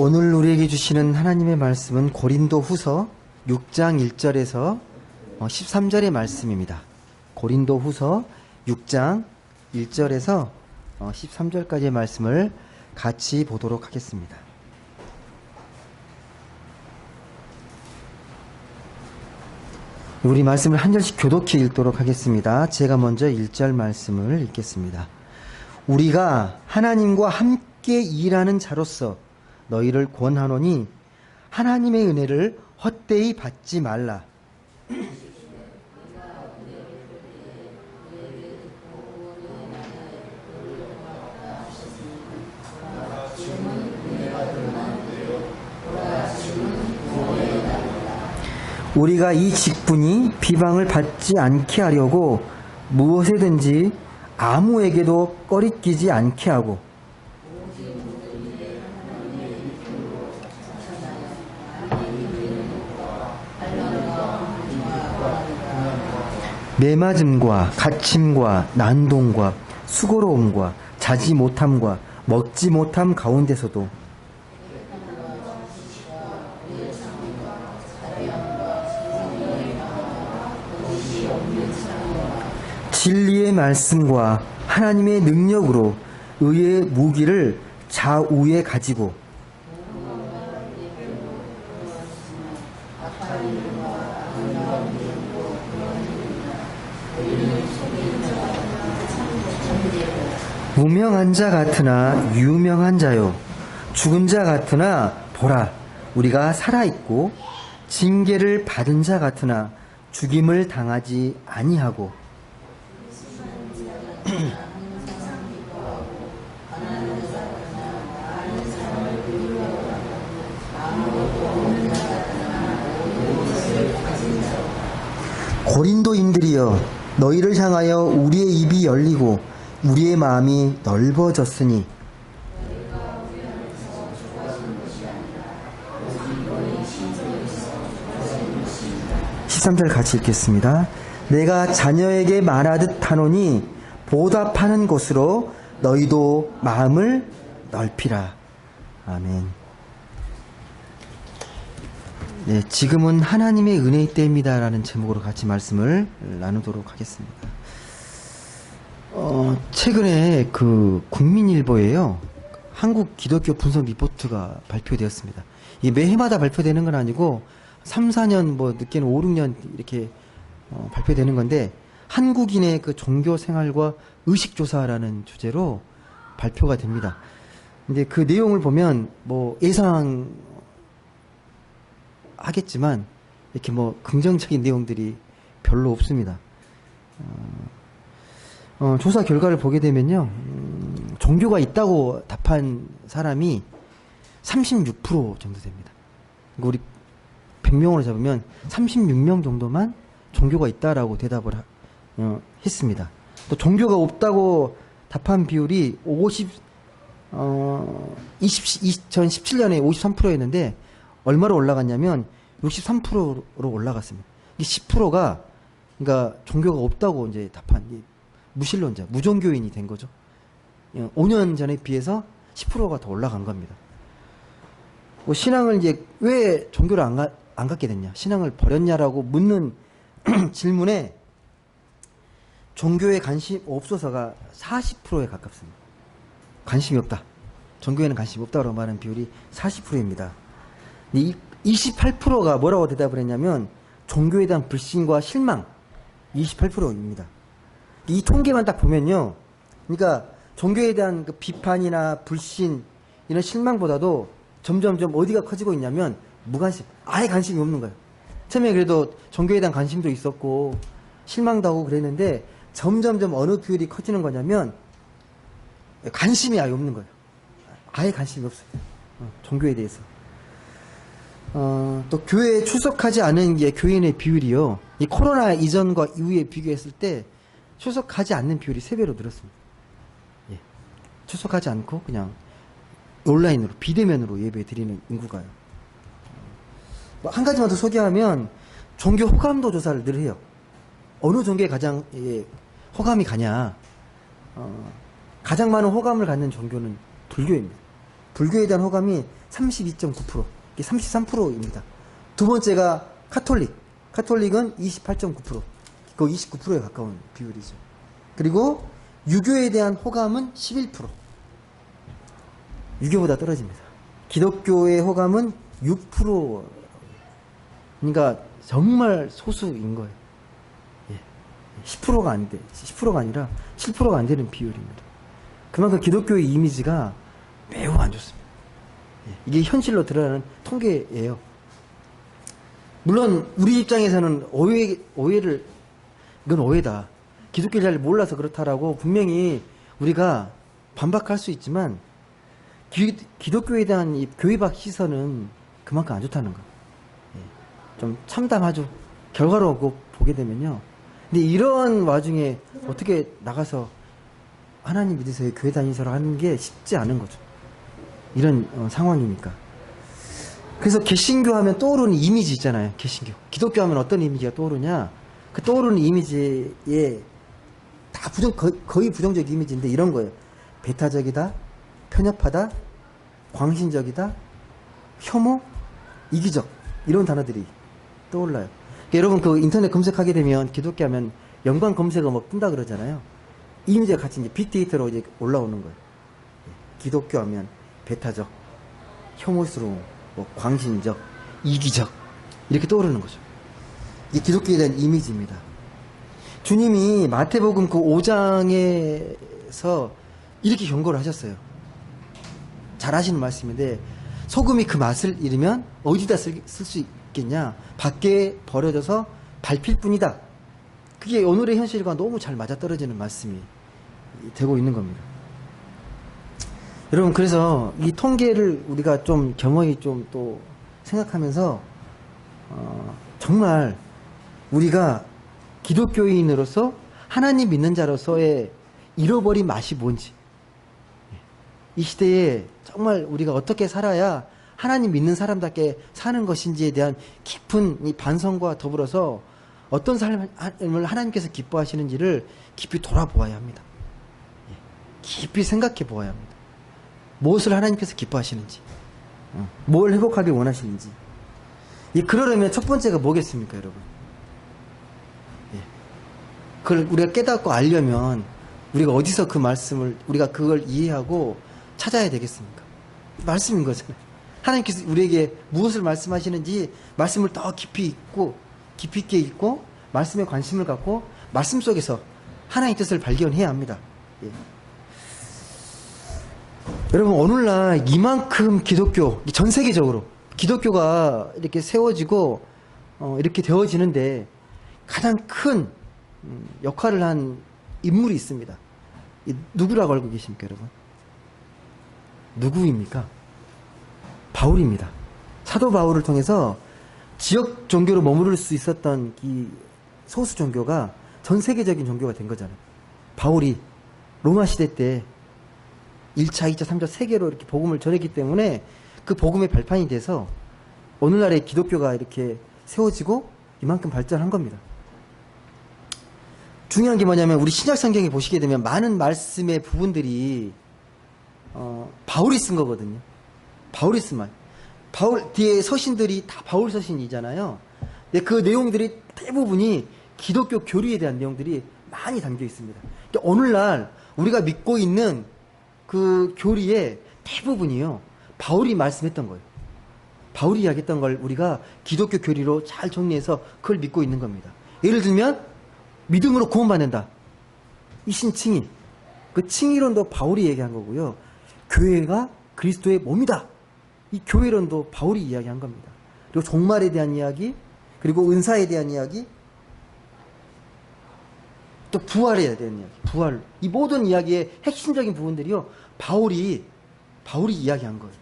오늘 우리에게 주시는 하나님의 말씀은 고린도 후서 6장 1절에서 13절의 말씀입니다. 고린도 후서 6장 1절에서 13절까지의 말씀을 같이 보도록 하겠습니다. 우리 말씀을 한 절씩 교독히 읽도록 하겠습니다. 제가 먼저 1절 말씀을 읽겠습니다. 우리가 하나님과 함께 일하는 자로서 너희를 권하노니 하나님의 은혜를 헛되이 받지 말라. 우리가 이 직분이 비방을 받지 않게 하려고 무엇에든지 아무에게도 꺼리끼지 않게 하고 매맞음과 갇힘과 난동과 수고로움과 자지 못함과 먹지 못함 가운데서도 진리의 말씀과 하나님의 능력으로 의의 무기를 좌우에 가지고 무명한 자 같으나 유명한 자요 죽은 자 같으나 보라 우리가 살아있고 징계를 받은 자 같으나 죽임을 당하지 아니하고 고린도인들이여 너희를 향하여 우리의 입이 열리고 우리의 마음이 넓어졌으니 13절 같이 읽겠습니다. 내가 자녀에게 말하듯 하노니 보답하는 곳으로 너희도 마음을 넓히라. 아멘. 네, 지금은 하나님의 은혜의 때입니다 라는 제목으로 같이 말씀을 나누도록 하겠습니다. 최근에 그 국민일보에요 한국 기독교 분석 리포트가 발표되었습니다. 이게 매해마다 발표되는 건 아니고 3, 4년 뭐 늦게는 5, 6년 이렇게 발표되는 건데 한국인의 그 종교 생활과 의식 조사라는 주제로 발표가 됩니다. 근데 그 내용을 보면 뭐 예상하겠지만 이렇게 뭐 긍정적인 내용들이 별로 없습니다. 조사 결과를 보게 되면요, 종교가 있다고 답한 사람이 36% 정도 됩니다. 우리 100명으로 잡으면 36명 정도만 종교가 있다라고 대답을 했습니다. 또 종교가 없다고 답한 비율이 2017년에 53%였는데 얼마로 올라갔냐면 63%로 올라갔습니다. 이 10%가 그러니까 종교가 없다고 이제 답한 무신론자, 무종교인이 된 거죠. 5년 전에 비해서 10%가 더 올라간 겁니다. 신앙을 이제 왜 종교를 안 갖게 됐냐, 신앙을 버렸냐라고 묻는 질문에 종교에 관심 없어서가 40%에 가깝습니다. 관심이 없다. 종교에는 관심이 없다고 말하는 비율이 40%입니다. 28%가 뭐라고 대답을 했냐면 종교에 대한 불신과 실망 28%입니다. 이 통계만 딱 보면요, 그러니까 종교에 대한 그 비판이나 불신 이런 실망보다도 점점점 어디가 커지고 있냐면 무관심, 아예 관심이 없는 거예요. 처음에 그래도 종교에 대한 관심도 있었고 실망도 하고 그랬는데 점점점 어느 비율이 커지는 거냐면 관심이 아예 없는 거예요. 아예 관심이 없어요. 종교에 대해서. 또 교회에 출석하지 않은 게 교인의 비율이요, 이 코로나 이전과 이후에 비교했을 때 출석하지 않는 비율이 3배로 늘었습니다. 예. 출석하지 않고 그냥 온라인으로 비대면으로 예배 드리는 인구가요. 한 가지만 더 소개하면 종교 호감도 조사를 늘 해요. 어느 종교에 가장 호감이 가냐. 가장 많은 호감을 갖는 종교는 불교입니다. 불교에 대한 호감이 32.9%, 이게 33%입니다. 두 번째가 카톨릭. 카톨릭은 28.9%, 거의 29%에 가까운 비율이죠. 그리고 유교에 대한 호감은 11%. 유교보다 떨어집니다. 기독교의 호감은 6%. 그러니까 정말 소수인 거예요. 10%가 안 돼. 10%가 아니라 7%가 안 되는 비율입니다. 그만큼 기독교의 이미지가 매우 안 좋습니다. 이게 현실로 드러나는 통계예요. 물론 우리 입장에서는 오해를, 이건 오해다, 기독교를 잘 몰라서 그렇다라고 분명히 우리가 반박할 수 있지만, 기독교에 대한 이 교회박 시선은 그만큼 안 좋다는 거. 좀 참담하죠. 결과로 보게 되면요. 근데 이런 와중에 어떻게 나가서 하나님 믿으세요, 교회 다니세요 하는 게 쉽지 않은 거죠. 이런 상황이니까. 그래서 개신교 하면 떠오르는 이미지 있잖아요. 개신교. 기독교 하면 어떤 이미지가 떠오르냐? 그 떠오르는 이미지에 다 거의 부정적 이미지인데 이런 거예요. 배타적이다, 편협하다, 광신적이다, 혐오, 이기적, 이런 단어들이 떠올라요. 그러니까 여러분 그 인터넷 검색하게 되면 기독교 하면 연관 검색어 막 뜬다 그러잖아요. 이 이미지가 같이 이제 빅데이터로 이제 올라오는 거예요. 기독교 하면 배타적, 혐오스러움, 뭐 광신적, 이기적, 이렇게 떠오르는 거죠. 이게 기독교에 대한 이미지입니다. 주님이 마태복음 그 5장에서 이렇게 경고를 하셨어요. 잘 아시는 말씀인데, 소금이 그 맛을 잃으면 어디다 쓸 수 있겠냐? 밖에 버려져서 밟힐 뿐이다. 그게 오늘의 현실과 너무 잘 맞아떨어지는 말씀이 되고 있는 겁니다. 여러분, 그래서 이 통계를 우리가 좀 겸허히 좀 또 생각하면서 정말 우리가 기독교인으로서 하나님 믿는 자로서의 잃어버린 맛이 뭔지, 이 시대에 정말 우리가 어떻게 살아야 하나님 믿는 사람답게 사는 것인지에 대한 깊은 이 반성과 더불어서 어떤 삶을 하나님께서 기뻐하시는지를 깊이 돌아보아야 합니다. 깊이 생각해 보아야 합니다. 무엇을 하나님께서 기뻐하시는지, 뭘 회복하길 원하시는지. 그러려면 첫 번째가 뭐겠습니까, 여러분? 그걸 우리가 깨닫고 알려면 우리가 어디서 그 말씀을, 우리가 그걸 이해하고 찾아야 되겠습니까? 말씀인 거잖아요. 하나님께서 우리에게 무엇을 말씀하시는지 말씀을 더 깊이 있게 읽고 말씀에 관심을 갖고 말씀 속에서 하나님의 뜻을 발견해야 합니다. 여러분, 오늘날 이만큼 기독교, 전 세계적으로 기독교가 이렇게 세워지고 이렇게 되어지는데 가장 큰 역할을 한 인물이 있습니다. 누구라고 알고 계십니까, 여러분? 누구입니까? 바울입니다. 사도 바울을 통해서 지역 종교로 머무를 수 있었던 이 소수 종교가 전 세계적인 종교가 된 거잖아요. 바울이 로마 시대 때 1차, 2차, 3차 세계로 이렇게 복음을 전했기 때문에 그 복음의 발판이 돼서 오늘날의 기독교가 이렇게 세워지고 이만큼 발전한 겁니다. 중요한 게 뭐냐면 우리 신약 성경에 보시게 되면 많은 말씀의 부분들이 바울이 쓴 거거든요. 바울이 쓴 말. 바울 뒤에 서신들이 다 바울 서신이잖아요. 근데 그 내용들이 대부분이 기독교 교리에 대한 내용들이 많이 담겨 있습니다. 그러니까 오늘날 우리가 믿고 있는 그 교리의 대부분이요, 바울이 말씀했던 거예요. 바울이 이야기했던 걸 우리가 기독교 교리로 잘 정리해서 그걸 믿고 있는 겁니다. 예를 들면 믿음으로 구원받는다, 이 신칭의, 그 칭의론도 바울이 얘기한 거고요. 교회가 그리스도의 몸이다, 이 교회론도 바울이 이야기한 겁니다. 그리고 종말에 대한 이야기, 그리고 은사에 대한 이야기, 또 부활에 대한 이야기, 부활, 이 모든 이야기의 핵심적인 부분들이요, 바울이 이야기한 거예요.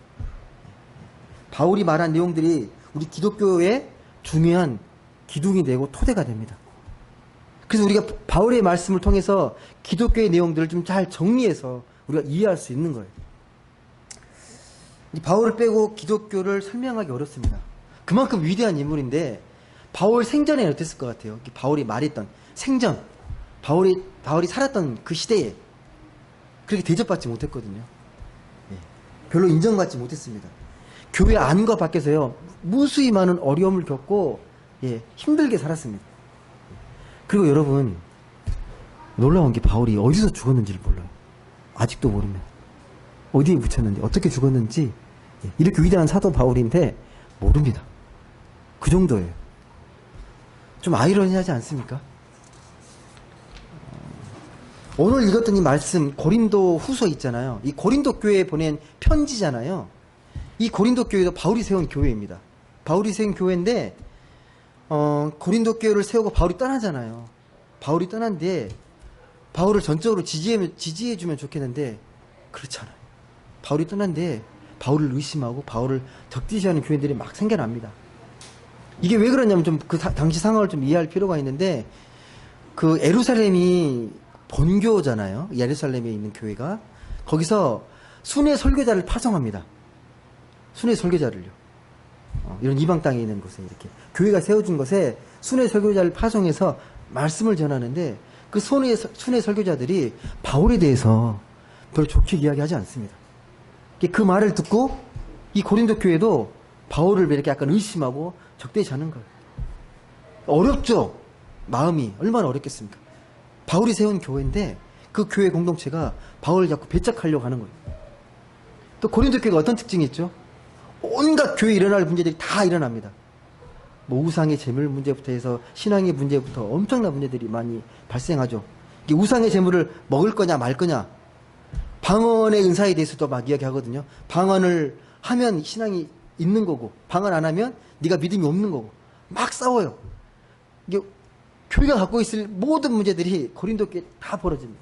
바울이 말한 내용들이 우리 기독교의 중요한 기둥이 되고 토대가 됩니다. 그래서 우리가 바울의 말씀을 통해서 기독교의 내용들을 좀 잘 정리해서 우리가 이해할 수 있는 거예요. 이 바울을 빼고 기독교를 설명하기 어렵습니다. 그만큼 위대한 인물인데 바울 생전에 어땠을 것 같아요? 바울이 말했던 생전, 바울이 살았던 그 시대에 그렇게 대접받지 못했거든요. 별로 인정받지 못했습니다. 교회 안과 밖에서요, 무수히 많은 어려움을 겪고, 예, 힘들게 살았습니다. 그리고 여러분, 놀라운 게 바울이 어디서 죽었는지를 몰라요. 아직도 모릅니다. 어디에 묻혔는지, 어떻게 죽었는지, 예, 이렇게 위대한 사도 바울인데, 모릅니다. 그 정도예요. 좀 아이러니하지 않습니까? 오늘 읽었던 이 말씀, 고린도 후서 있잖아요. 이 고린도 교회에 보낸 편지잖아요. 이 고린도 교회도 바울이 세운 교회입니다. 바울이 세운 교회인데, 고린도 교회를 세우고 바울이 떠나잖아요. 바울이 떠난 뒤에, 바울을 전적으로 지지해주면 좋겠는데, 그렇잖아요. 바울이 떠난 뒤에, 바울을 의심하고, 바울을 적대시하는 교회들이 막 생겨납니다. 이게 왜 그러냐면 좀 그 당시 상황을 좀 이해할 필요가 있는데, 그 예루살렘이 본교잖아요. 예루살렘에 있는 교회가. 거기서 순회 설교자를 파송합니다. 순회 설교자를요. 이런 이방 땅에 있는 곳에 이렇게 교회가 세워준 것에 순회 설교자를 파송해서 말씀을 전하는데, 그 순회 설교자들이 바울에 대해서 별로 좋게 이야기하지 않습니다. 그 말을 듣고 이 고린도 교회도 바울을 이렇게 약간 의심하고 적대시하는 거예요. 어렵죠? 마음이 얼마나 어렵겠습니까? 바울이 세운 교회인데 그 교회 공동체가 바울을 자꾸 배척하려고 하는 거예요. 또 고린도 교회가 어떤 특징이 있죠? 온갖 교회에 일어날 문제들이 다 일어납니다. 뭐 우상의 재물 문제부터 해서 신앙의 문제부터 엄청난 문제들이 많이 발생하죠. 이게 우상의 재물을 먹을 거냐 말 거냐, 방언의 은사에 대해서도 막 이야기하거든요. 방언을 하면 신앙이 있는 거고, 방언 안 하면 네가 믿음이 없는 거고, 막 싸워요. 이게 교회가 갖고 있을 모든 문제들이 고린도 교회에 다 벌어집니다.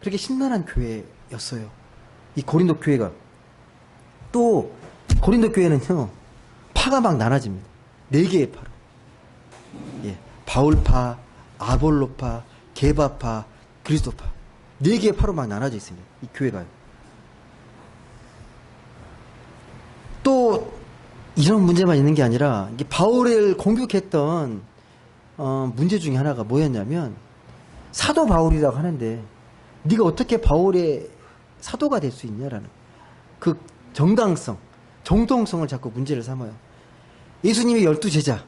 그렇게 신난한 교회였어요, 이 고린도 교회가. 또 고린도 교회는요, 파가 막 나눠집니다. 4개의 파로. 예, 바울파, 아볼로파, 게바파, 그리스도파. 4개의 파로 막 나눠져 있습니다, 이 교회가요. 또 이런 문제만 있는 게 아니라, 이게 바울을 공격했던 문제 중에 하나가 뭐였냐면, 사도 바울이라고 하는데 네가 어떻게 바울의 사도가 될 수 있냐라는 그 정당성, 정통성을 자꾸 문제를 삼아요. 예수님의 12제자,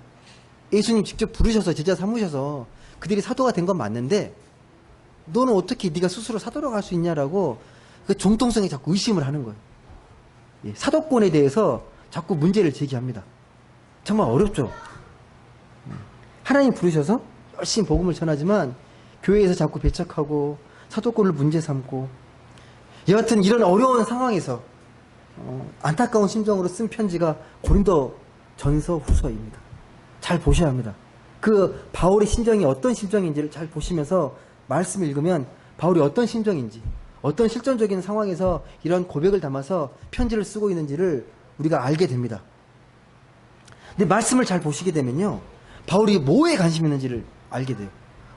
예수님 직접 부르셔서 제자 삼으셔서 그들이 사도가 된 건 맞는데, 너는 어떻게 네가 스스로 사도라고 할 수 있냐라고 그 정통성에 자꾸 의심을 하는 거예요. 예, 사도권에 대해서 자꾸 문제를 제기합니다. 정말 어렵죠. 하나님 부르셔서 열심히 복음을 전하지만 교회에서 자꾸 배척하고 사도권을 문제 삼고, 여하튼 이런 어려운 상황에서 안타까운 심정으로 쓴 편지가 고린도 전서 후서입니다. 잘 보셔야 합니다. 그 바울의 심정이 어떤 심정인지를 잘 보시면서 말씀을 읽으면 바울이 어떤 심정인지, 어떤 실존적인 상황에서 이런 고백을 담아서 편지를 쓰고 있는지를 우리가 알게 됩니다. 근데 말씀을 잘 보시게 되면요, 바울이 뭐에 관심이 있는지를 알게 돼요.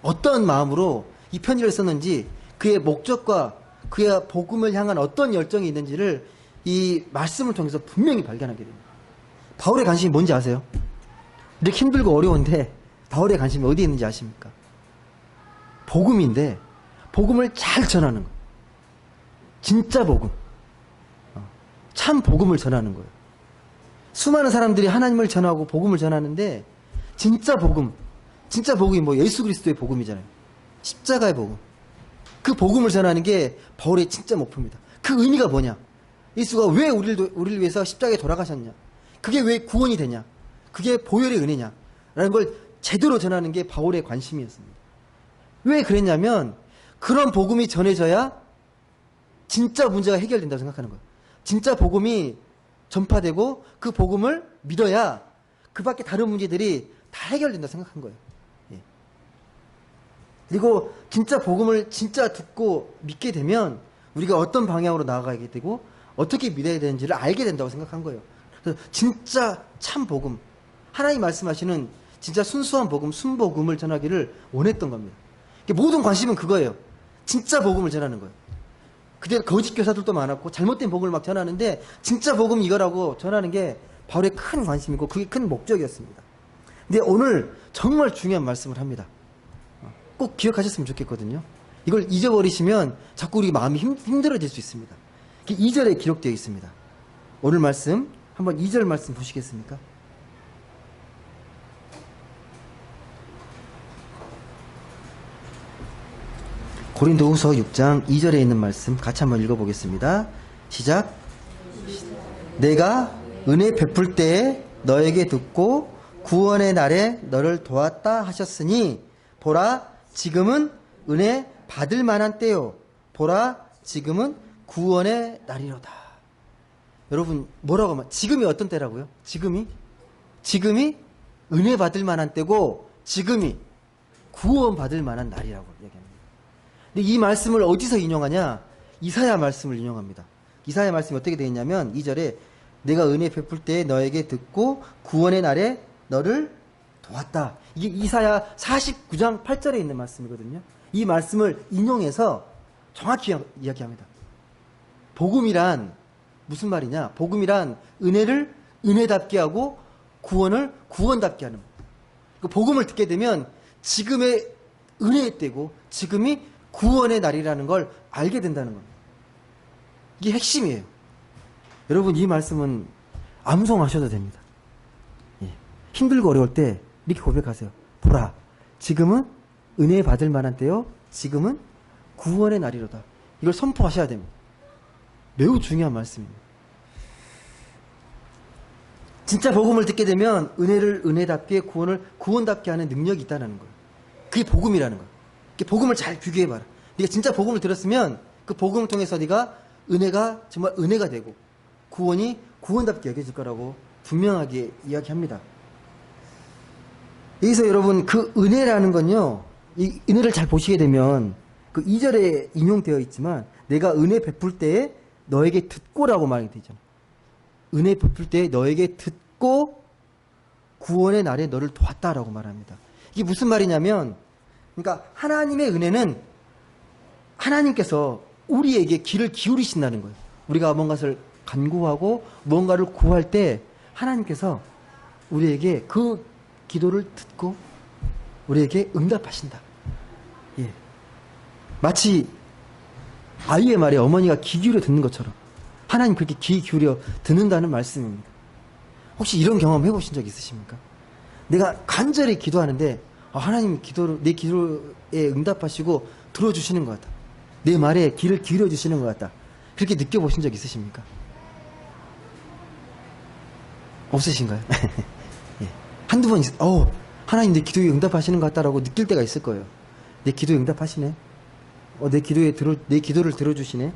어떤 마음으로 이 편지를 썼는지, 그의 목적과 그의 복음을 향한 어떤 열정이 있는지를 이 말씀을 통해서 분명히 발견하게 됩니다. 바울의 관심이 뭔지 아세요? 이렇게 힘들고 어려운데 바울의 관심이 어디에 있는지 아십니까? 복음인데, 복음을 잘 전하는 거예요. 진짜 복음, 참 복음을 전하는 거예요. 수많은 사람들이 하나님을 전하고 복음을 전하는데, 진짜 복음이 뭐 예수 그리스도의 복음이잖아요. 십자가의 복음. 그 복음을 전하는 게 바울의 진짜 목표입니다. 그 의미가 뭐냐? 예수가 왜 우리를 위해서 십자가에 돌아가셨냐? 그게 왜 구원이 되냐? 그게 보혈의 은혜냐? 라는 걸 제대로 전하는 게 바울의 관심이었습니다. 왜 그랬냐면, 그런 복음이 전해져야 진짜 문제가 해결된다고 생각하는 거예요. 진짜 복음이 전파되고 그 복음을 믿어야 그 밖에 다른 문제들이 다 해결된다고 생각한 거예요. 예. 그리고 진짜 복음을 진짜 듣고 믿게 되면 우리가 어떤 방향으로 나아가게 되고 어떻게 믿어야 되는지를 알게 된다고 생각한 거예요. 그래서 진짜 참 복음, 하나님 말씀하시는 진짜 순수한 복음, 순복음을 전하기를 원했던 겁니다. 모든 관심은 그거예요. 진짜 복음을 전하는 거예요. 그때 거짓 교사들도 많았고 잘못된 복음을 막 전하는데, 진짜 복음 이거라고 전하는 게 바울의 큰 관심이고 그게 큰 목적이었습니다. 근데 오늘 정말 중요한 말씀을 합니다. 꼭 기억하셨으면 좋겠거든요. 이걸 잊어버리시면 자꾸 우리 마음이 힘들어질 수 있습니다. 이게 2절에 기록되어 있습니다. 오늘 말씀 한번 2절 말씀 보시겠습니까? 고린도후서 6장 2절에 있는 말씀 같이 한번 읽어보겠습니다. 시작. 내가 은혜 베풀 때에 너에게 듣고 구원의 날에 너를 도왔다 하셨으니 보라 지금은 은혜 받을 만한 때요. 보라 지금은 구원의 날이로다. 여러분 뭐라고 하면 지금이 어떤 때라고요? 지금이 은혜 받을 만한 때고 지금이 구원 받을 만한 날이라고 얘기합니다. 근데 이 말씀을 어디서 인용하냐? 이사야 말씀을 인용합니다. 이사야 말씀이 어떻게 되어 있냐면 2절에 내가 은혜 베풀 때에 너에게 듣고 구원의 날에 너를 도왔다. 이게 이사야 49장 8절에 있는 말씀이거든요. 이 말씀을 인용해서 정확히 이야기합니다. 복음이란 무슨 말이냐? 복음이란 은혜를 은혜답게 하고 구원을 구원답게 하는 거예요. 그 복음을 듣게 되면 지금의 은혜의 때고 지금이 구원의 날이라는 걸 알게 된다는 겁니다. 이게 핵심이에요. 여러분 이 말씀은 암송하셔도 됩니다. 예. 힘들고 어려울 때 이렇게 고백하세요. 보라 지금은 은혜 받을 만한 때요. 지금은 구원의 날이로다. 이걸 선포하셔야 됩니다. 매우 중요한 말씀입니다. 진짜 복음을 듣게 되면 은혜를 은혜답게 구원을 구원답게 하는 능력이 있다는 거예요. 그게 복음이라는 거예요. 복음을 잘 비교해봐라. 네가 진짜 복음을 들었으면 그 복음을 통해서 네가 은혜가 정말 은혜가 되고 구원이 구원답게 여겨질 거라고 분명하게 이야기합니다. 여기서 여러분 그 은혜라는 건요. 이 은혜를 잘 보시게 되면 그 2절에 인용되어 있지만 내가 은혜 베풀 때에 너에게 듣고라고 말이 되잖아요. 은혜 베풀 때에 너에게 듣고 구원의 날에 너를 도왔다라고 말합니다. 이게 무슨 말이냐면 그러니까 하나님의 은혜는 하나님께서 우리에게 귀를 기울이신다는 거예요. 우리가 뭔가를 간구하고 뭔가를 구할 때 하나님께서 우리에게 그 기도를 듣고 우리에게 응답하신다. 예. 마치 아이의 말에 어머니가 귀 기울여 듣는 것처럼 하나님 그렇게 귀 기울여 듣는다는 말씀입니다. 혹시 이런 경험 해보신 적 있으십니까? 내가 간절히 기도하는데 하나님 내 기도에 응답하시고 들어주시는 것 같다. 내 말에 귀를 기울여 주시는 것 같다. 그렇게 느껴보신 적 있으십니까? 없으신가요? 예. 한두 번 하나님 내 기도에 응답하시는 것 같다라고 느낄 때가 있을 거예요. 내 기도에 응답하시네. 내 기도를 들어주시네.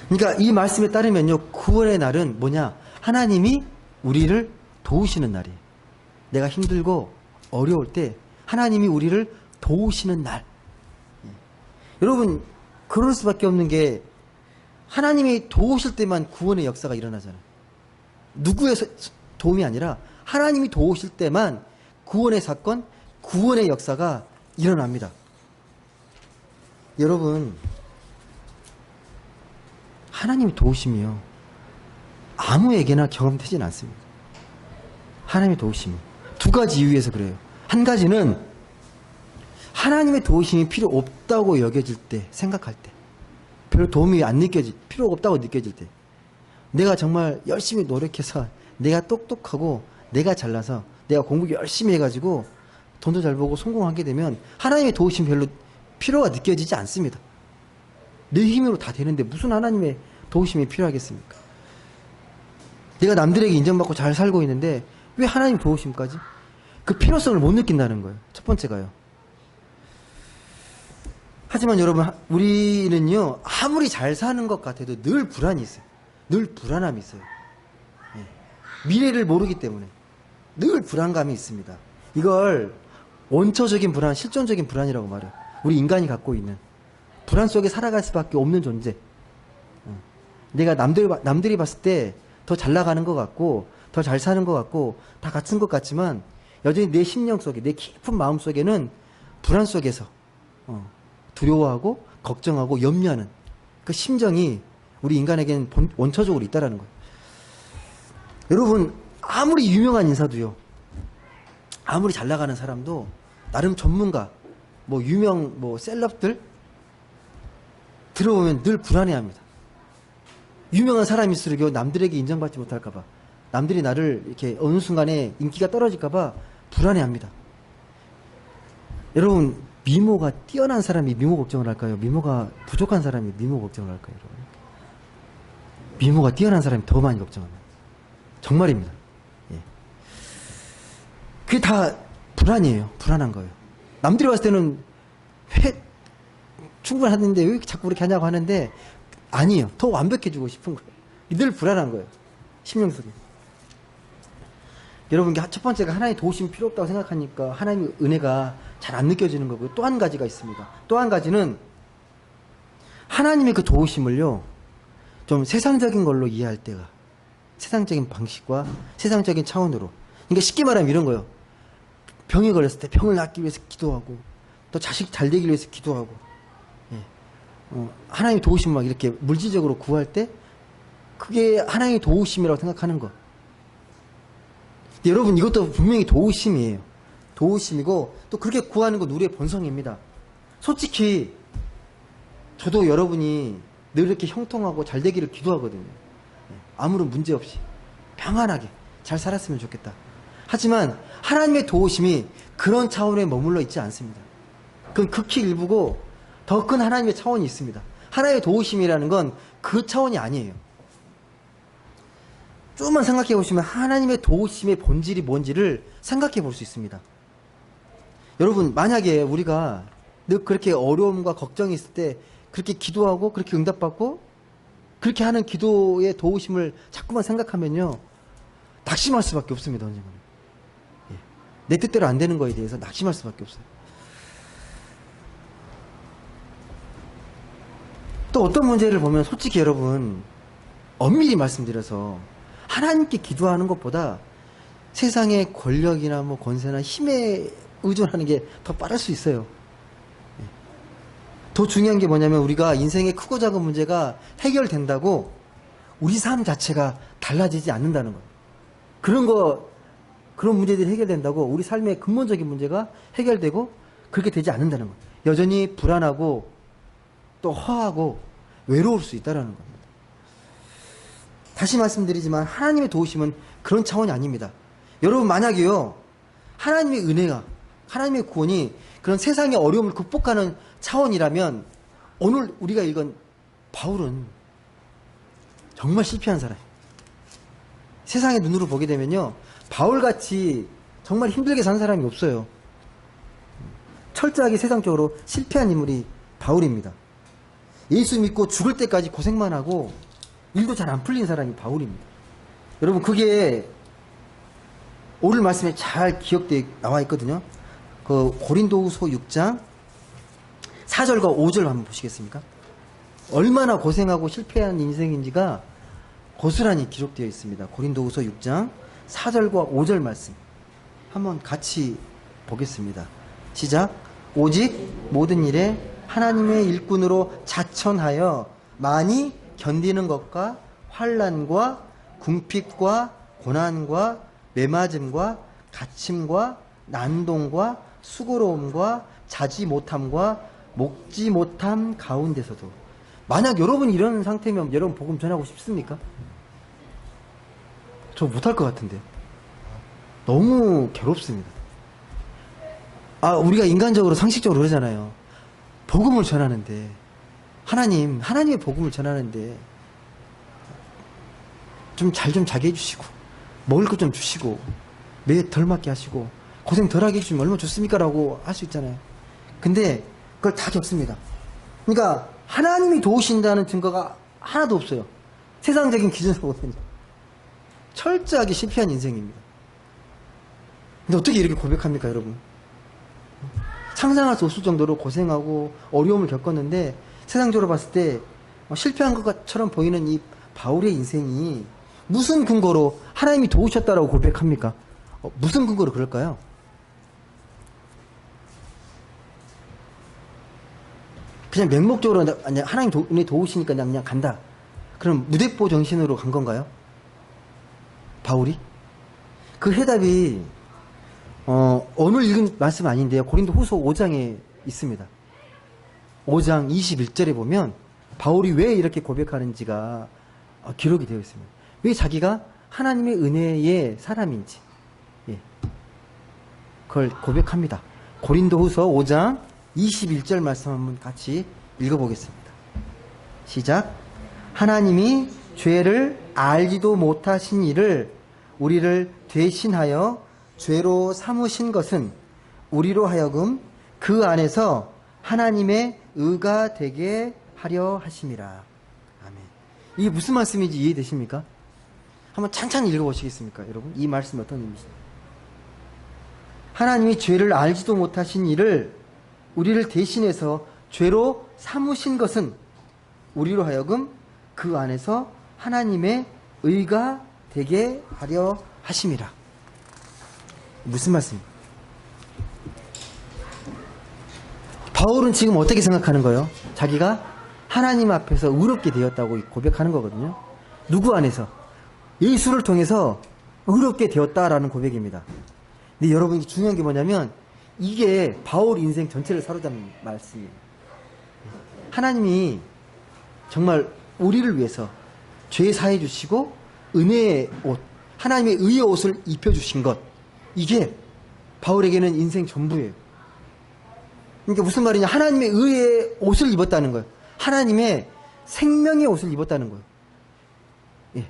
그러니까 이 말씀에 따르면요, 구원의 날은 뭐냐? 하나님이 우리를 도우시는 날이에요. 내가 힘들고 어려울 때 하나님이 우리를 도우시는 날. 여러분 그럴 수밖에 없는 게 하나님이 도우실 때만 구원의 역사가 일어나잖아요. 누구의 도움이 아니라 하나님이 도우실 때만 구원의 사건, 구원의 역사가 일어납니다. 여러분 하나님이 도우심이요 아무에게나 경험되지는 않습니다. 하나님의 도우심이 두 가지 이유에서 그래요. 한 가지는 하나님의 도우심이 필요 없다고 여겨질 때, 생각할 때, 별 도움이 안 필요 없다고 느껴질 때, 내가 정말 열심히 노력해서 내가 똑똑하고 내가 잘나서 내가 공부 열심히 해가지고 돈도 잘 벌고 성공하게 되면 하나님의 도우심 별로 필요가 느껴지지 않습니다. 내 힘으로 다 되는데 무슨 하나님의 도우심이 필요하겠습니까? 내가 남들에게 인정받고 잘 살고 있는데 왜 하나님 도우심까지? 그 필요성을 못 느낀다는 거예요. 첫 번째가요. 하지만 여러분 우리는요 아무리 잘 사는 것 같아도 늘 불안이 있어요. 늘 불안함이 있어요. 예. 미래를 모르기 때문에 늘 불안감이 있습니다. 이걸 원초적인 불안, 실존적인 불안이라고 말해요. 우리 인간이 갖고 있는 불안 속에 살아갈 수밖에 없는 존재. 내가 남들이 봤을 때 더 잘 나가는 것 같고 더 잘 사는 것 같고 다 같은 것 같지만 여전히 내 심령 속에 내 깊은 마음 속에는 불안 속에서 두려워하고 걱정하고 염려하는 그 심정이 우리 인간에게는 원초적으로 있다라는 거예요. 여러분 아무리 유명한 인사도요 아무리 잘 나가는 사람도 나름 전문가 유명 셀럽들 들어오면 늘 불안해합니다. 유명한 사람일수록 남들에게 인정받지 못할까봐, 남들이 나를 이렇게 어느 순간에 인기가 떨어질까봐 불안해합니다. 여러분, 미모가 뛰어난 사람이 미모 걱정을 할까요? 미모가 부족한 사람이 미모 걱정을 할까요? 여러분? 미모가 뛰어난 사람이 더 많이 걱정합니다. 정말입니다. 예. 그게 다 불안이에요. 불안한 거예요. 남들이 봤을 때는 충분하는데 왜 이렇게 자꾸 그렇게 하냐고 하는데 아니에요. 더 완벽해지고 싶은 거예요. 늘 불안한 거예요. 심령 속에. 여러분, 첫 번째가 하나님의 도우심이 필요 없다고 생각하니까 하나님의 은혜가 잘 안 느껴지는 거고요. 또 한 가지가 있습니다. 또 한 가지는 하나님의 그 도우심을요, 좀 세상적인 걸로 이해할 때가, 세상적인 방식과 세상적인 차원으로. 그러니까 쉽게 말하면 이런 거예요. 병에 걸렸을 때 병을 낫기 위해서 기도하고, 또 자식 잘 되기 위해서 기도하고, 예. 하나님의 도우심 막 이렇게 물질적으로 구할 때 그게 하나님의 도우심이라고 생각하는 거. 여러분, 이것도 분명히 도우심이에요. 도우심이고, 또 그렇게 구하는 건 우리의 본성입니다. 솔직히 저도 여러분이 늘 이렇게 형통하고 잘 되기를 기도하거든요. 아무런 문제 없이 평안하게 잘 살았으면 좋겠다. 하지만 하나님의 도우심이 그런 차원에 머물러 있지 않습니다. 그건 극히 일부고 더 큰 하나님의 차원이 있습니다. 하나님의 도우심이라는 건 그 차원이 아니에요. 조금만 생각해 보시면 하나님의 도우심의 본질이 뭔지를 생각해 볼 수 있습니다. 여러분, 만약에 우리가 늘 그렇게 어려움과 걱정이 있을 때 그렇게 기도하고 그렇게 응답받고 그렇게 하는 기도의 도우심을 자꾸만 생각하면요, 낙심할 수밖에 없습니다. 언젠가는. 예. 내 뜻대로 안 되는 거에 대해서 낙심할 수밖에 없어요. 또 어떤 문제를 보면 솔직히 여러분, 엄밀히 말씀드려서 하나님께 기도하는 것보다 세상의 권력이나 뭐 권세나 힘에 의존하는 게 더 빠를 수 있어요. 더 중요한 게 뭐냐면 우리가 인생의 크고 작은 문제가 해결된다고 우리 삶 자체가 달라지지 않는다는 거예요. 그런 문제들이 해결된다고 우리 삶의 근본적인 문제가 해결되고 그렇게 되지 않는다는 거예요. 여전히 불안하고 또 허하고 외로울 수 있다는 겁니다. 다시 말씀드리지만 하나님의 도우심은 그런 차원이 아닙니다. 여러분, 만약에요, 하나님의 은혜가, 하나님의 구원이 그런 세상의 어려움을 극복하는 차원이라면 오늘 우리가 읽은 바울은 정말 실패한 사람이에요. 세상의 눈으로 보게 되면요, 바울같이 정말 힘들게 산 사람이 없어요. 철저하게 세상적으로 실패한 인물이 바울입니다. 예수 믿고 죽을 때까지 고생만 하고 일도 잘 안 풀린 사람이 바울입니다. 여러분, 그게 오늘 말씀에 잘 기억되어 나와 있거든요. 그 고린도후서 6장 4절과 5절 한번 보시겠습니까? 얼마나 고생하고 실패한 인생인지가 고스란히 기록되어 있습니다. 고린도후서 6장 4절과 5절 말씀 한번 같이 보겠습니다. 시작. 오직 모든 일에 하나님의 일꾼으로 자천하여 많이 견디는 것과 환난과 궁핍과 고난과 매맞음과 갇힘과 난동과 수고로움과 자지 못함과 먹지 못함 가운데서도. 만약 여러분이 이런 상태면 여러분 복음 전하고 싶습니까? 저 못할 것 같은데. 너무 괴롭습니다. 우리가 인간적으로 상식적으로 그러잖아요. 복음을 전하는데, 하나님의 복음을 전하는데 좀 자게 해주시고 먹을 것 좀 주시고 매 덜 맞게 하시고 고생 덜하게 해주시면 얼마나 좋습니까? 라고 할 수 있잖아요. 근데 그걸 다 겪습니다. 그러니까 하나님이 도우신다는 증거가 하나도 없어요. 세상적인 기준으로 보면 철저하게 실패한 인생입니다. 근데 어떻게 이렇게 고백합니까, 여러분? 상상할 수 없을 정도로 고생하고 어려움을 겪었는데 세상적으로 봤을 때 실패한 것처럼 보이는 이 바울의 인생이 무슨 근거로 하나님이 도우셨다라고 고백합니까? 무슨 근거로 그럴까요? 그냥 맹목적으로 하나님 도우시니까 그냥 간다. 그럼 무대포 정신으로 간 건가요? 바울이? 그 해답이 오늘 읽은 말씀 아닌데요. 고린도 후서 5장에 있습니다. 5장 21절에 보면 바울이 왜 이렇게 고백하는지가 기록이 되어 있습니다. 왜 자기가 하나님의 은혜의 사람인지, 예, 그걸 고백합니다. 고린도후서 5장 21절 말씀 한번 같이 읽어보겠습니다. 시작. 하나님이 죄를 알지도 못하신 이를 우리를 대신하여 죄로 삼으신 것은 우리로 하여금 그 안에서 하나님의 의가 되게 하려 하심이라. 아멘. 이게 무슨 말씀인지 이해되십니까? 한번 찬찬히 읽어보시겠습니까, 여러분? 이 말씀이 어떤 의미입니까? 하나님이 죄를 알지도 못하신 이를 우리를 대신해서 죄로 삼으신 것은 우리로 하여금 그 안에서 하나님의 의가 되게 하려 하심이라. 무슨 말씀입니까? 바울은 지금 어떻게 생각하는 거예요? 자기가 하나님 앞에서 의롭게 되었다고 고백하는 거거든요. 누구 안에서? 예수를 통해서 의롭게 되었다라는 고백입니다. 근데 여러분, 중요한 게 뭐냐면 이게 바울 인생 전체를 사로잡는 말씀이에요. 하나님이 정말 우리를 위해서 죄 사해 주시고 은혜의 옷, 하나님의 의의 옷을 입혀주신 것, 이게 바울에게는 인생 전부예요. 그러니까 무슨 말이냐, 하나님의 의의 옷을 입었다는 거예요. 하나님의 생명의 옷을 입었다는 거예요. 예.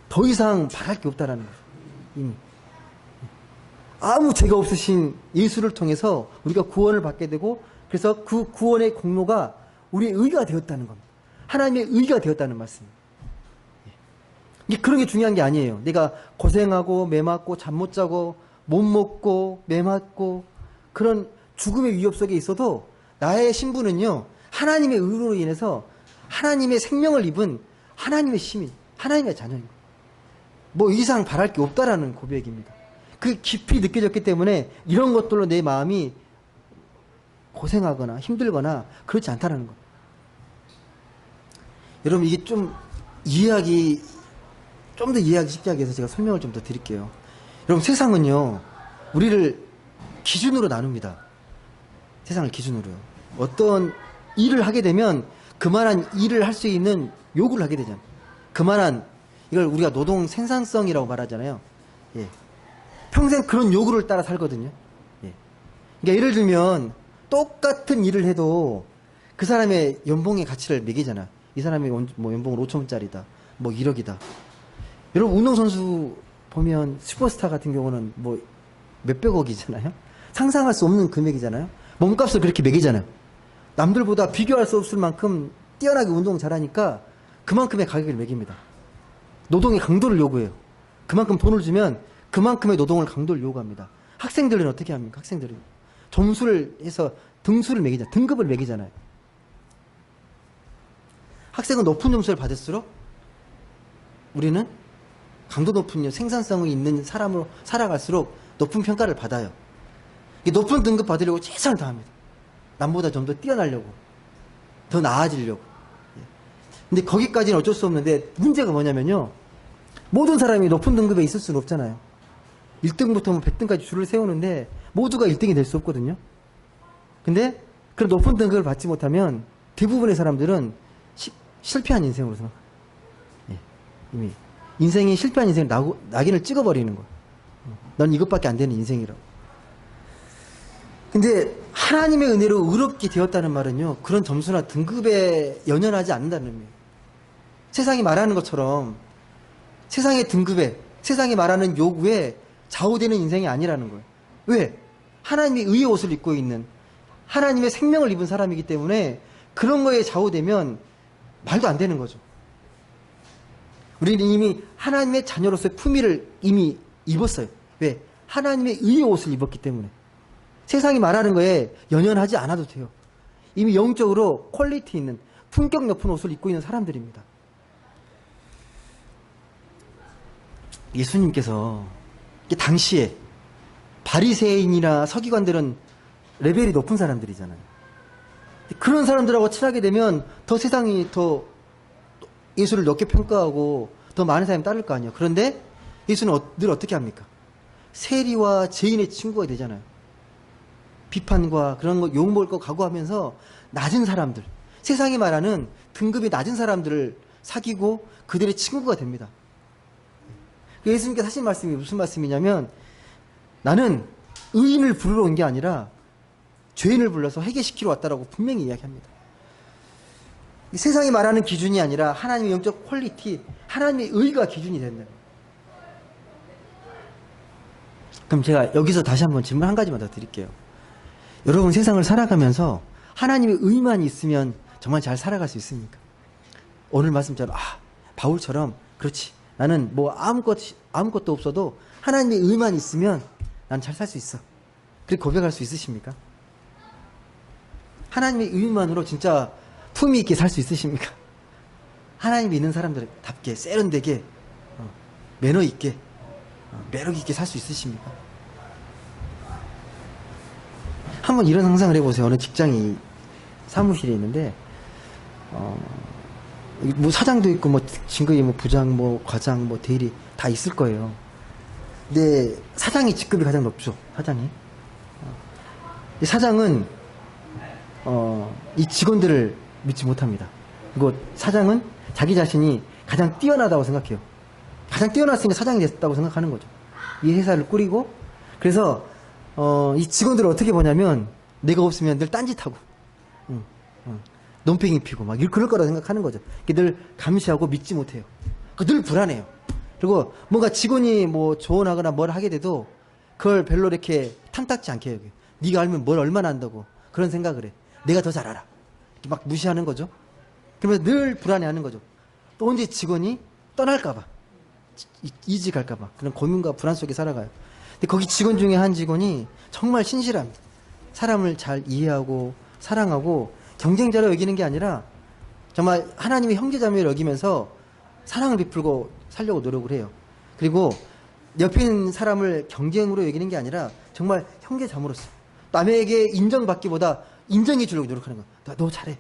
더 이상 바랄 게 없다라는 거예요. 이미 아무 죄가 없으신 예수를 통해서 우리가 구원을 받게 되고, 그래서 그 구원의 공로가 우리의 의가 되었다는 겁니다. 하나님의 의가 되었다는 말씀입니다. 이게 그런 게 중요한 게 아니에요. 내가 고생하고 매 맞고 잠 못 자고 못 먹고 매 맞고 그런 죽음의 위협 속에 있어도 나의 신분은요, 하나님의 의로 인해서 하나님의 생명을 입은 하나님의 시민, 하나님의 자녀인 거예요. 뭐 이상 바랄 게 없다라는 고백입니다. 그 깊이 느껴졌기 때문에 이런 것들로 내 마음이 고생하거나 힘들거나 그렇지 않다는 거예요. 여러분, 이게 좀 더 이해하기 쉽게 하기 위해서 제가 설명을 좀 더 드릴게요. 여러분, 세상은요, 우리를 기준으로 나눕니다. 세상을 기준으로요. 어떤 일을 하게 되면 그만한 일을 할 수 있는 요구를 하게 되잖아요. 그만한, 이걸 우리가 노동 생산성이라고 말하잖아요. 예. 평생 그런 요구를 따라 살거든요. 예. 그러니까 예를 들면 똑같은 일을 해도 그 사람의 연봉의 가치를 매기잖아. 이 사람의 뭐 연봉은 5천원짜리다, 뭐 1억이다. 여러분, 운동선수 보면 슈퍼스타 같은 경우는 뭐 몇백억이잖아요. 상상할 수 없는 금액이잖아요. 몸값을 그렇게 매기잖아요. 남들보다 비교할 수 없을 만큼 뛰어나게 운동 잘하니까 그만큼의 가격을 매깁니다. 노동의 강도를 요구해요. 그만큼 돈을 주면 그만큼의 노동을 강도를 요구합니다. 학생들은 어떻게 합니까? 학생들은 점수를 해서 등수를 매기잖아요. 등급을 매기잖아요. 학생은 높은 점수를 받을수록 우리는 강도 높은 생산성이 있는 사람으로 살아갈수록 높은 평가를 받아요. 높은 등급 받으려고 최선을 다합니다. 남보다 좀 더 뛰어나려고, 더 나아지려고. 근데 거기까지는 어쩔 수 없는데, 문제가 뭐냐면요, 모든 사람이 높은 등급에 있을 수는 없잖아요. 1등부터 100등까지 줄을 세우는데 모두가 1등이 될 수 없거든요. 근데 그런 높은 등급을 받지 못하면 대부분의 사람들은 실패한 인생으로 생각해요. 예, 이미 인생이 실패한 인생을 낙인을 찍어버리는 거예요. 넌 이것밖에 안 되는 인생이라고. 근데 하나님의 은혜로 의롭게 되었다는 말은요, 그런 점수나 등급에 연연하지 않는다는 의미예요. 세상이 말하는 것처럼 세상의 등급에, 세상이 말하는 요구에 좌우되는 인생이 아니라는 거예요. 왜? 하나님의 의의 옷을 입고 있는, 하나님의 생명을 입은 사람이기 때문에 그런 거에 좌우되면 말도 안 되는 거죠. 우리는 이미 하나님의 자녀로서의 품위를 이미 입었어요. 왜? 하나님의 의의 옷을 입었기 때문에. 세상이 말하는 거에 연연하지 않아도 돼요. 이미 영적으로 퀄리티 있는, 품격 높은 옷을 입고 있는 사람들입니다. 예수님께서 당시에 바리새인이나 서기관들은 레벨이 높은 사람들이잖아요. 그런 사람들하고 친하게 되면 더 세상이 더 예수를 높게 평가하고 더 많은 사람이 따를 거 아니에요. 그런데 예수는 늘 어떻게 합니까? 세리와 죄인의 친구가 되잖아요. 비판과 그런 거 욕먹을 거 각오하면서 낮은 사람들, 세상이 말하는 등급이 낮은 사람들을 사귀고 그들의 친구가 됩니다. 예수님께서 하신 말씀이 무슨 말씀이냐면 나는 의인을 부르러 온 게 아니라 죄인을 불러서 회개시키러 왔다라고 분명히 이야기합니다. 세상이 말하는 기준이 아니라 하나님의 영적 퀄리티, 하나님의 의가 기준이 된다. 그럼 제가 여기서 다시 한번 질문 한 가지만 더 드릴게요. 여러분 세상을 살아가면서 하나님의 의만 있으면 정말 잘 살아갈 수 있습니까? 오늘 말씀처럼 바울처럼 그렇지 나는 뭐 아무것도 없어도 하나님의 의만 있으면 난 잘 살 수 있어. 그렇게 고백할 수 있으십니까? 하나님의 의만으로 진짜 품위 있게 살 수 있으십니까? 하나님 믿는 사람들답게 세련되게 매너 있게 매력 있게 살 수 있으십니까? 한번 이런 상상을 해보세요. 어느 직장이 사무실에 있는데 뭐 사장도 있고 뭐 진급이 뭐 부장 뭐 과장 뭐 대리 다 있을 거예요. 근데 사장이 직급이 가장 높죠. 사장이. 사장은 이 직원들을 믿지 못합니다. 그리고 사장은 자기 자신이 가장 뛰어나다고 생각해요. 가장 뛰어났으니까 사장이 됐다고 생각하는 거죠. 이 회사를 꾸리고 그래서 이 직원들을 어떻게 보냐면 내가 없으면 늘 딴짓하고 논팽이 피고 막 그럴 거라고 생각하는 거죠. 늘 감시하고 믿지 못해요. 늘 불안해요. 그리고 뭔가 직원이 뭐 조언하거나 뭘 하게 돼도 그걸 별로 이렇게 탐탁지 않게 해요. 네가 알면 뭘 얼마나 안다고 그런 생각을 해. 내가 더 잘 알아. 막 무시하는 거죠. 그러면서 늘 불안해하는 거죠. 또 언제 직원이 떠날까봐 이직할까봐 그런 고민과 불안 속에 살아가요. 근데 거기 직원 중에 한 직원이 정말 신실합니다. 사람을 잘 이해하고 사랑하고 경쟁자로 여기는 게 아니라 정말 하나님의 형제자매를 여기면서 사랑을 베풀고 살려고 노력을 해요. 그리고 옆에 있는 사람을 경쟁으로 여기는 게 아니라 정말 형제자매로서 남에게 인정받기보다 인정해 주려고 노력하는 거야. 너 잘해.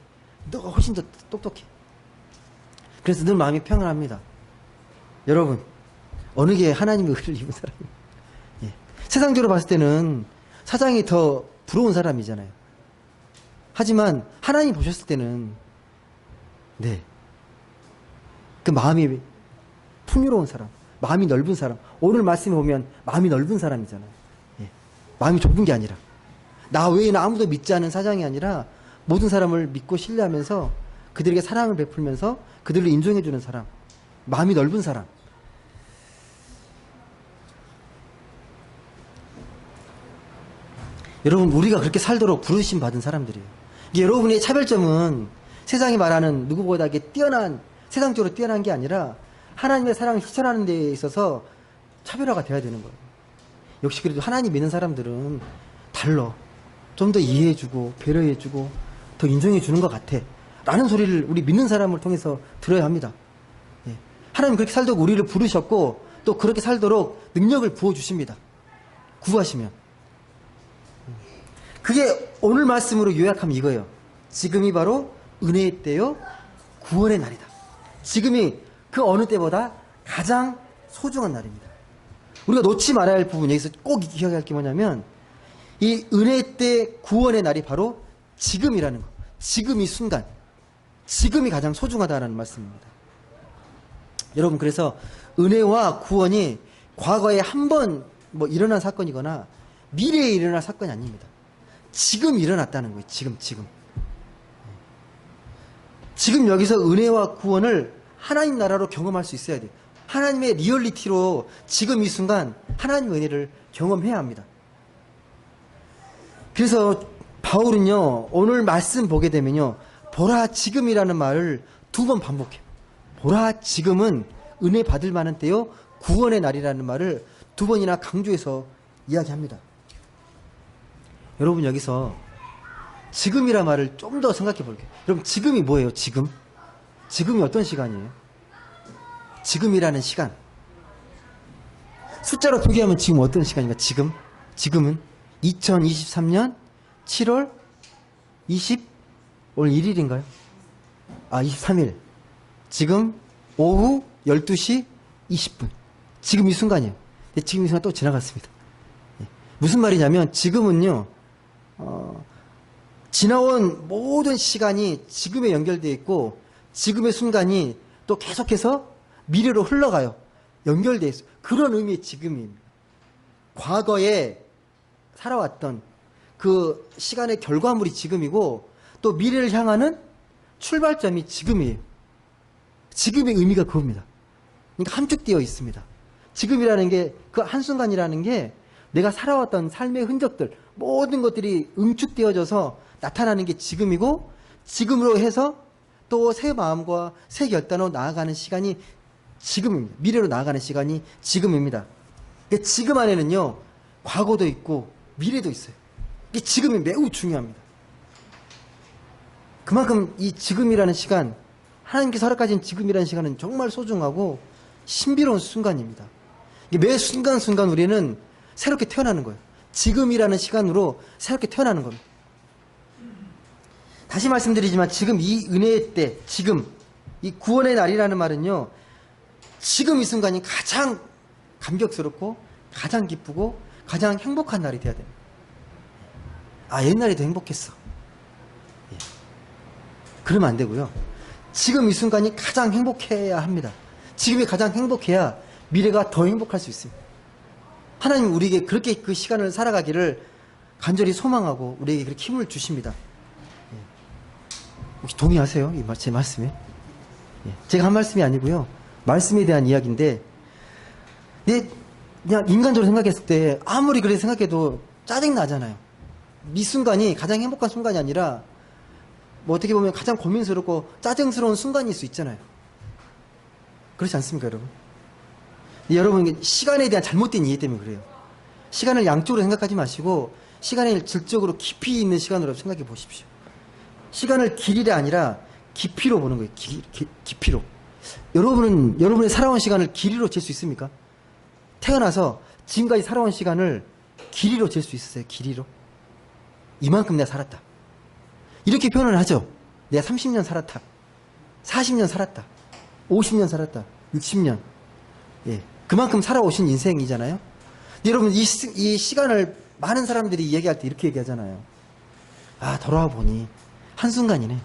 너가 훨씬 더 똑똑해. 그래서 늘 마음이 평안합니다. 여러분 어느 게 하나님의 의를 입은 사람입니까? 예. 세상적으로 봤을 때는 사장이 더 부러운 사람이잖아요. 하지만 하나님 보셨을 때는 그 마음이 풍요로운 사람, 마음이 넓은 사람. 오늘 말씀에 보면 마음이 넓은 사람이잖아요. 예. 마음이 좁은 게 아니라 나 외에는 아무도 믿지 않은 사장이 아니라 모든 사람을 믿고 신뢰하면서 그들에게 사랑을 베풀면서 그들을 인정해 주는 사람, 마음이 넓은 사람. 여러분 우리가 그렇게 살도록 부르심 받은 사람들이에요. 이게 여러분의 차별점은 세상이 말하는 누구보다 뛰어난 세상적으로 뛰어난 게 아니라 하나님의 사랑을 실천하는 데 있어서 차별화가 돼야 되는 거예요. 역시 그래도 하나님 믿는 사람들은 달라. 좀 더 이해해주고 배려해주고 더 인정해주는 것 같아 라는 소리를 우리 믿는 사람을 통해서 들어야 합니다. 예. 하나님 그렇게 살도록 우리를 부르셨고 또 그렇게 살도록 능력을 부어주십니다. 구하시면. 그게 오늘 말씀으로 요약하면 이거예요. 지금이 바로 은혜의 때요 구원의 날이다. 지금이 그 어느 때보다 가장 소중한 날입니다. 우리가 놓지 말아야 할 부분 여기서 꼭 기억해야 할 게 뭐냐면 이 은혜의 때 구원의 날이 바로 지금이라는 거. 지금 이 순간. 지금이 가장 소중하다는 말씀입니다. 여러분 그래서 은혜와 구원이 과거에 한 번 뭐 일어난 사건이거나 미래에 일어날 사건이 아닙니다. 지금 일어났다는 거예요. 지금 여기서 은혜와 구원을 하나님 나라로 경험할 수 있어야 돼요. 하나님의 리얼리티로 지금 이 순간 하나님의 은혜를 경험해야 합니다. 그래서 바울은요 오늘 말씀 보게 되면요 보라 지금이라는 말을 2번 반복해요. 보라 지금은 은혜 받을 만한 때요 구원의 날이라는 말을 2번이나 강조해서 이야기합니다. 여러분 여기서 지금이란 말을 좀 더 생각해 볼게요. 여러분 지금이 뭐예요? 지금이 어떤 시간이에요? 지금이라는 시간 숫자로 표기하면 지금 어떤 시간인가? 지금은 2023년 7월 오늘 1일인가요? 23일 지금 오후 12시 20분 지금 이 순간이에요. 근데 지금 이 순간 또 지나갔습니다. 무슨 말이냐면 지금은요 지나온 모든 시간이 지금에 연결되어 있고 지금의 순간이 또 계속해서 미래로 흘러가요. 연결되어 있어요. 그런 의미의 지금입니다. 과거에 살아왔던 그 시간의 결과물이 지금이고 또 미래를 향하는 출발점이 지금이에요. 지금의 의미가 그겁니다. 그러니까 함축되어 있습니다. 지금이라는 게 그 한순간이라는 게 내가 살아왔던 삶의 흔적들 모든 것들이 응축되어져서 나타나는 게 지금이고 지금으로 해서 또 새 마음과 새 결단으로 나아가는 시간이 지금입니다. 미래로 나아가는 시간이 지금입니다. 지금 안에는요 과거도 있고 미래도 있어요. 이게 지금이 매우 중요합니다. 그만큼 이 지금이라는 시간, 하나님께서 허락하신 지금이라는 시간은 정말 소중하고 신비로운 순간입니다. 매 순간순간 우리는 새롭게 태어나는 거예요. 지금이라는 시간으로 새롭게 태어나는 겁니다. 다시 말씀드리지만 지금 이 은혜의 때, 지금 이 구원의 날이라는 말은요, 지금 이 순간이 가장 감격스럽고 가장 기쁘고 가장 행복한 날이 돼야 됩니다. 아, 옛날에도 행복했어. 예. 그러면 안 되고요. 지금 이 순간이 가장 행복해야 합니다. 지금이 가장 행복해야 미래가 더 행복할 수 있습니다. 하나님 우리에게 그렇게 그 시간을 살아가기를 간절히 소망하고 우리에게 그렇게 힘을 주십니다. 예. 혹시 동의하세요? 제 말씀에? 예. 제가 한 말씀이 아니고요. 말씀에 대한 이야기인데, 그냥 인간적으로 생각했을 때 아무리 그렇게 생각해도 짜증 나잖아요. 이 순간이 가장 행복한 순간이 아니라 뭐 어떻게 보면 가장 고민스럽고 짜증스러운 순간일 수 있잖아요. 그렇지 않습니까, 여러분? 여러분, 시간에 대한 잘못된 이해 때문에 그래요. 시간을 양쪽으로 생각하지 마시고 시간을 질적으로 깊이 있는 시간으로 생각해 보십시오. 시간을 길이가 아니라 깊이로 보는 거예요. 깊이로. 여러분의 살아온 시간을 길이로 잴 수 있습니까? 태어나서 지금까지 살아온 시간을 길이로 잴 수 있으세요? 길이로? 이만큼 내가 살았다. 이렇게 표현을 하죠. 내가 30년 살았다. 40년 살았다. 50년 살았다. 60년. 예. 그만큼 살아오신 인생이잖아요. 여러분, 이 시간을 많은 사람들이 얘기할 때 이렇게 얘기하잖아요. 아, 돌아와 보니 한순간이네.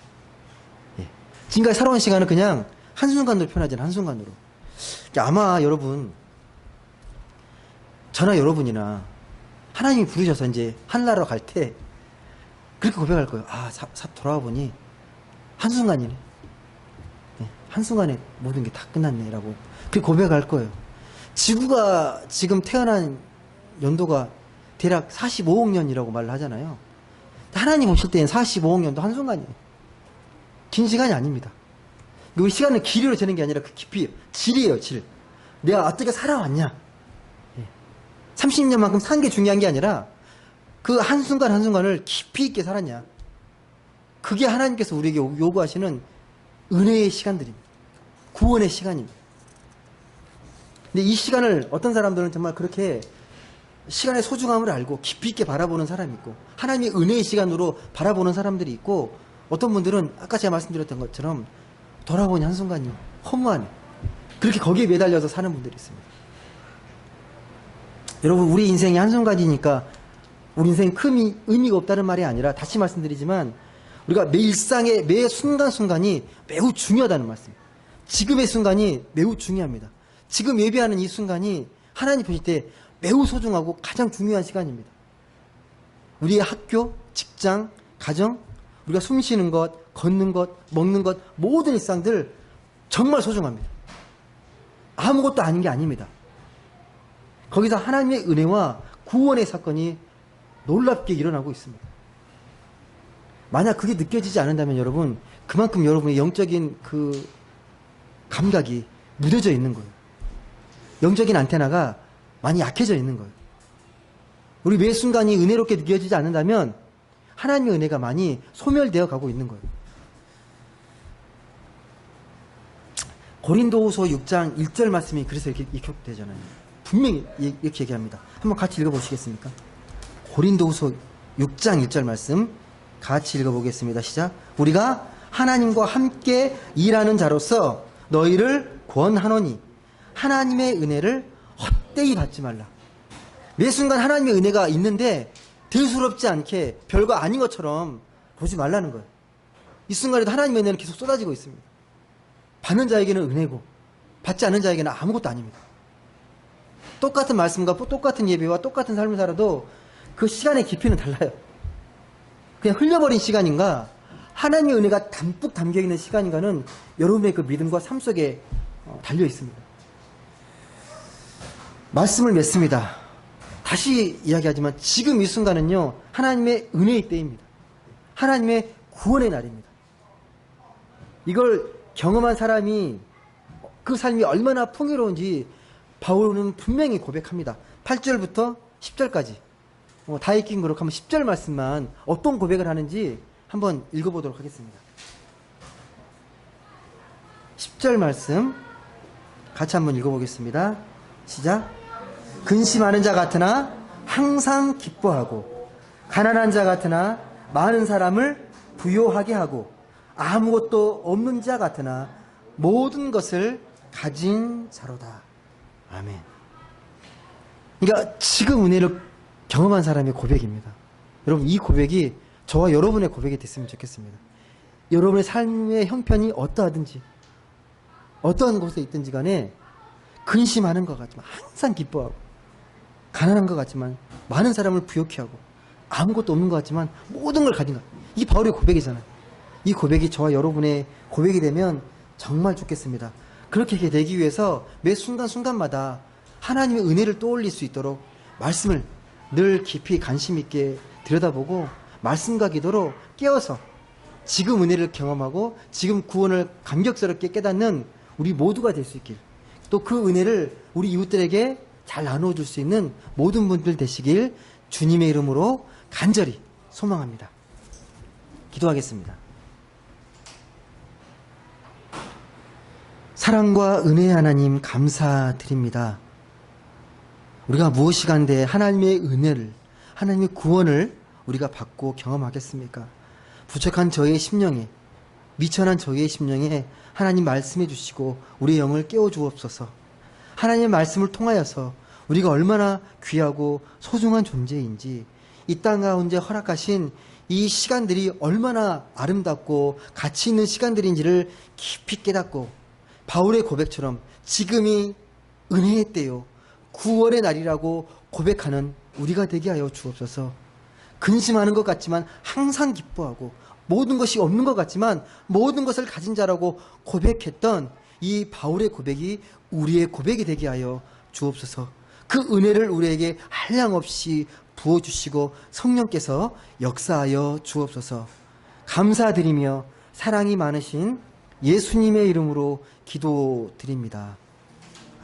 예. 지금까지 살아온 시간은 그냥 한순간으로 표현하잖아요. 한순간으로. 아마 여러분, 저나 여러분이나 하나님이 부르셔서 이제 하늘나라로 갈 때 그렇게 고백할 거예요. 아, 돌아와 보니 한순간이네. 네, 한순간에 모든 게 다 끝났네. 라고 그렇게 고백할 거예요. 지구가 지금 태어난 연도가 대략 45억 년이라고 말을 하잖아요. 하나님 오실 때는 45억 년도 한순간이에요. 긴 시간이 아닙니다. 우리 시간을 길이로 재는 게 아니라 그 깊이, 질이에요, 질. 내가 어떻게 살아왔냐. 30년만큼 산 게 중요한 게 아니라 그 한순간 한순간을 깊이 있게 살았냐. 그게 하나님께서 우리에게 요구하시는 은혜의 시간들입니다. 구원의 시간입니다. 근데 이 시간을 어떤 사람들은 정말 그렇게 시간의 소중함을 알고 깊이 있게 바라보는 사람이 있고 하나님의 은혜의 시간으로 바라보는 사람들이 있고 어떤 분들은 아까 제가 말씀드렸던 것처럼 돌아보니 한순간이 허무하네. 그렇게 거기에 매달려서 사는 분들이 있습니다. 여러분, 우리 인생이 한순간이니까 우리 인생 큰 의미가 없다는 말이 아니라 다시 말씀드리지만 우리가 매 일상의 매 순간순간이 매우 중요하다는 말씀. 지금의 순간이 매우 중요합니다. 지금 예배하는 이 순간이 하나님 보실 때 매우 소중하고 가장 중요한 시간입니다. 우리의 학교, 직장, 가정, 우리가 숨 쉬는 것, 걷는 것, 먹는 것 모든 일상들 정말 소중합니다. 아무것도 아닌 게 아닙니다. 거기서 하나님의 은혜와 구원의 사건이 놀랍게 일어나고 있습니다. 만약 그게 느껴지지 않는다면 여러분, 그만큼 여러분의 영적인 그 감각이 무뎌져 있는 거예요. 영적인 안테나가 많이 약해져 있는 거예요. 우리 매 순간이 은혜롭게 느껴지지 않는다면 하나님의 은혜가 많이 소멸되어 가고 있는 거예요. 고린도후서 6장 1절 말씀이 그래서 이렇게 기록되잖아요. 분명히 이렇게 얘기합니다. 한번 같이 읽어보시겠습니까? 고린도후서 6장 1절 말씀 같이 읽어보겠습니다. 시작. 우리가 하나님과 함께 일하는 자로서 너희를 권하노니 하나님의 은혜를 헛되이 받지 말라. 매 순간 하나님의 은혜가 있는데 대수롭지 않게 별거 아닌 것처럼 보지 말라는 거예요. 이 순간에도 하나님의 은혜는 계속 쏟아지고 있습니다. 받는 자에게는 은혜고 받지 않는 자에게는 아무것도 아닙니다. 똑같은 말씀과 똑같은 예배와 똑같은 삶을 살아도 그 시간의 깊이는 달라요. 그냥 흘려버린 시간인가 하나님의 은혜가 담뿍 담겨있는 시간인가는 여러분의 그 믿음과 삶 속에 달려 있습니다. 말씀을 맺습니다. 다시 이야기하지만 지금 이 순간은요, 하나님의 은혜의 때입니다. 하나님의 구원의 날입니다. 이걸 경험한 사람이 그 삶이 얼마나 풍요로운지 바울은 분명히 고백합니다. 8절부터 10절까지 다 읽긴 그렇고 한번 10절 말씀만 어떤 고백을 하는지 한번 읽어보도록 하겠습니다. 10절 말씀 같이 한번 읽어보겠습니다. 시작. 근심하는 자 같으나 항상 기뻐하고 가난한 자 같으나 많은 사람을 부요하게 하고 아무것도 없는 자 같으나 모든 것을 가진 자로다. 아멘. 그러니까 지금 은혜를 경험한 사람의 고백입니다. 여러분, 이 고백이 저와 여러분의 고백이 됐으면 좋겠습니다. 여러분의 삶의 형편이 어떠하든지 어떠한 곳에 있든지 간에 근심하는 것 같지만 항상 기뻐하고 가난한 것 같지만 많은 사람을 부욕해 하고 아무것도 없는 것 같지만 모든 걸 가진 것. 이게 바울의 고백이잖아요. 이 고백이 저와 여러분의 고백이 되면 정말 좋겠습니다. 그렇게 되기 위해서 매 순간순간마다 하나님의 은혜를 떠올릴 수 있도록 말씀을 늘 깊이 관심 있게 들여다보고 말씀과 기도로 깨어서 지금 은혜를 경험하고 지금 구원을 감격스럽게 깨닫는 우리 모두가 될 수 있길, 또 그 은혜를 우리 이웃들에게 잘 나누어줄 수 있는 모든 분들 되시길 주님의 이름으로 간절히 소망합니다. 기도하겠습니다. 사랑과 은혜의 하나님 감사드립니다. 우리가 무엇이 간데 하나님의 은혜를, 하나님의 구원을 우리가 받고 경험하겠습니까? 부족한 저희의 심령에, 미천한 저희의 심령에 하나님 말씀해 주시고 우리의 영을 깨워 주옵소서. 하나님의 말씀을 통하여서 우리가 얼마나 귀하고 소중한 존재인지, 이 땅 가운데 허락하신 이 시간들이 얼마나 아름답고 가치 있는 시간들인지를 깊이 깨닫고 바울의 고백처럼 지금이 은혜의 때요, 구원의 날이라고 고백하는 우리가 되게 하여 주옵소서. 근심하는 것 같지만 항상 기뻐하고 모든 것이 없는 것 같지만 모든 것을 가진 자라고 고백했던 이 바울의 고백이 우리의 고백이 되게 하여 주옵소서. 그 은혜를 우리에게 한량없이 부어주시고 성령께서 역사하여 주옵소서. 감사드리며 사랑이 많으신 예수님의 이름으로 기도드립니다.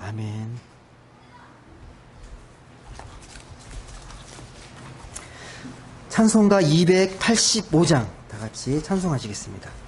아멘. 찬송가 285장 다 같이 찬송하시겠습니다.